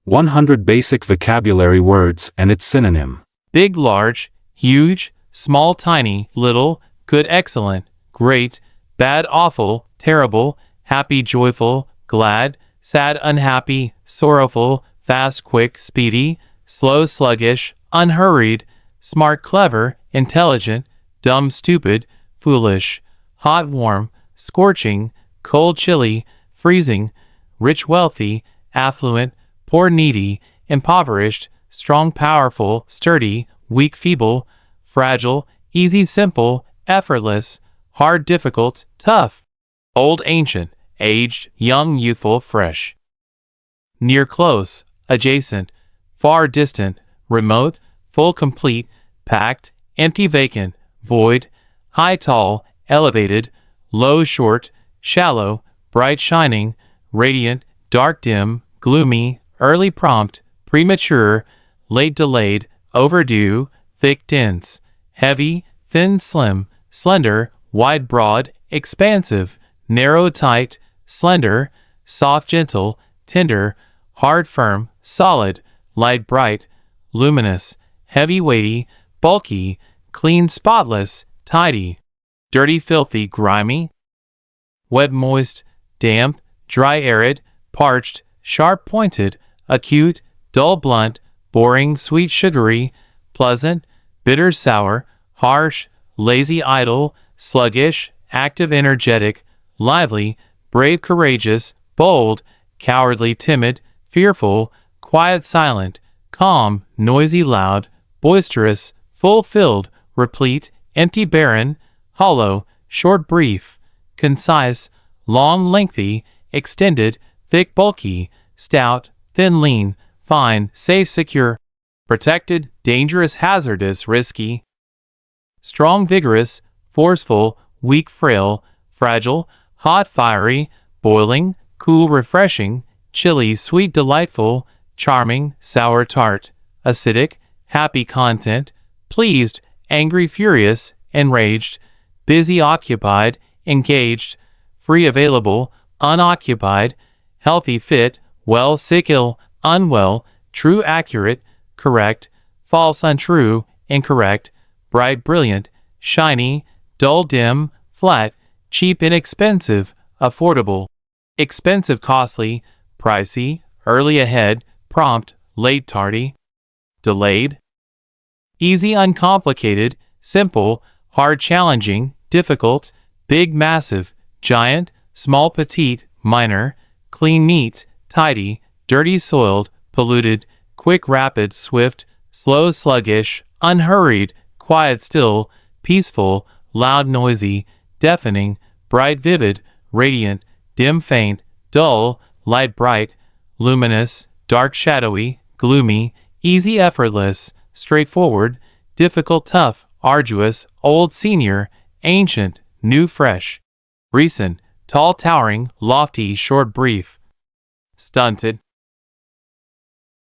100 basic vocabulary words and its synonym. Big, large, huge, small, tiny, little, good, excellent, great, bad, awful, terrible, happy, joyful, glad, sad, unhappy, sorrowful, fast, quick, speedy, slow, sluggish, unhurried, smart, clever, intelligent, dumb, stupid, foolish, hot, warm, scorching, cold, chilly, freezing, rich, wealthy, affluent, poor, needy, impoverished, strong, powerful, sturdy, weak, feeble, fragile, easy, simple, effortless, hard, difficult, tough, old, ancient, aged, young, youthful, fresh. Near, close, adjacent, far, distant, remote, full, complete, packed, empty, vacant, void, high, tall, elevated, low, short, shallow, bright, shining, radiant, dark, dim, gloomy, early, prompt, premature, late, delayed, overdue, thick, dense, heavy, thin, slim, slender, wide, broad, expansive, narrow, tight, slender, soft, gentle, tender, hard, firm, solid, light, bright, luminous, heavy, weighty, bulky, clean, spotless, tidy, dirty, filthy, grimy, wet, moist, damp, dry, arid, parched, sharp, pointed, acute, dull, blunt, boring, sweet, sugary, pleasant, bitter, sour, harsh, lazy, idle, sluggish, active, energetic, lively, brave, courageous, bold, cowardly, timid, fearful, quiet, silent, calm, noisy, loud, boisterous, full-filled, replete, empty, barren, hollow, short, brief, concise, long, lengthy, extended, thick, bulky, stout, thin, lean, fine, safe, secure, protected, dangerous, hazardous, risky, strong, vigorous, forceful, weak, frail, fragile, hot, fiery, boiling, cool, refreshing, chilly, sweet, delightful, charming, sour, tart, acidic, happy, content, pleased, angry, furious, enraged, busy, occupied, engaged, free, available, unoccupied, healthy, fit, well, sick, ill, unwell, true, accurate, correct, false, untrue, incorrect, bright, brilliant, shiny, dull, dim, flat, cheap, inexpensive, affordable, expensive, costly, pricey, early, ahead, prompt, late, tardy, delayed, easy, uncomplicated, simple, hard, challenging, difficult, big, massive, giant, small, petite, minor, clean, neat, tidy, dirty, soiled, polluted, quick, rapid, swift, slow, sluggish, unhurried, quiet, still, peaceful, loud, noisy, deafening, bright, vivid, radiant, dim, faint, dull, light, bright, luminous, dark, shadowy, gloomy, easy, effortless, straightforward, difficult, tough, arduous, old, senior, ancient, new, fresh, recent, tall, towering, lofty, short, brief, stunted,